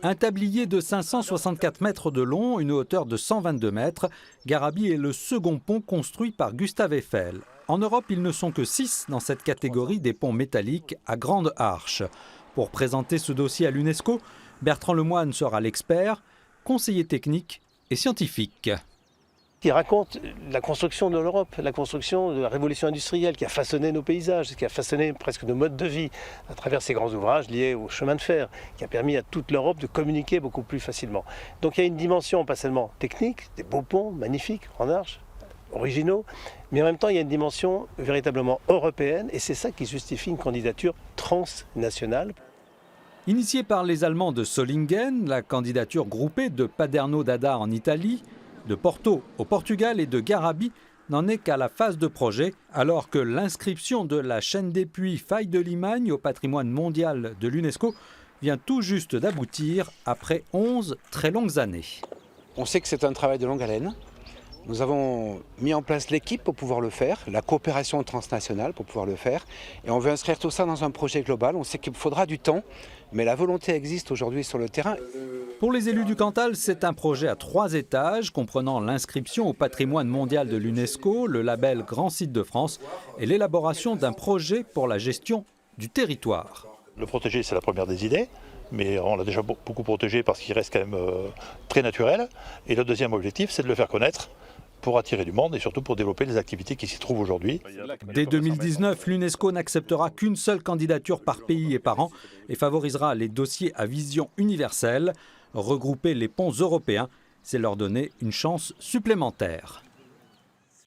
Un tablier de 564 mètres de long, une hauteur de 122 mètres, Garabi est le second pont construit par Gustave Eiffel. En Europe, ils ne sont que 6 dans cette catégorie des ponts métalliques à grande arche. Pour présenter ce dossier à l'UNESCO, Bertrand Lemoine sera l'expert, conseiller technique et scientifique. Il raconte la construction de l'Europe, la construction de la révolution industrielle qui a façonné nos paysages, qui a façonné presque nos modes de vie à travers ces grands ouvrages liés au chemin de fer, qui a permis à toute l'Europe de communiquer beaucoup plus facilement. Donc il y a une dimension pas seulement technique, des beaux ponts magnifiques, en arche, originaux, mais en même temps il y a une dimension véritablement européenne et c'est ça qui justifie une candidature transnationale. Initiée par les Allemands de Solingen, la candidature groupée de Paderno d'Adda en Italie, de Porto au Portugal et de Garabi n'en est qu'à la phase de projet, alors que l'inscription de la chaîne des puits Faille de Limagne au patrimoine mondial de l'UNESCO vient tout juste d'aboutir après 11 très longues années. On sait que c'est un travail de longue haleine. Nous avons mis en place l'équipe pour pouvoir le faire, la coopération transnationale pour pouvoir le faire. Et on veut inscrire tout ça dans un projet global. On sait qu'il faudra du temps, mais la volonté existe aujourd'hui sur le terrain. Pour les élus du Cantal, c'est un projet à 3 étages, comprenant l'inscription au patrimoine mondial de l'UNESCO, le label Grand Site de France et l'élaboration d'un projet pour la gestion du territoire. Le protéger, c'est la première des idées. Mais on l'a déjà beaucoup protégé parce qu'il reste quand même très naturel. Et le deuxième objectif, c'est de le faire connaître pour attirer du monde et surtout pour développer les activités qui s'y trouvent aujourd'hui. Dès 2019, l'UNESCO n'acceptera qu'une seule candidature par pays et par an et favorisera les dossiers à vision universelle. Regrouper les ponts européens, c'est leur donner une chance supplémentaire.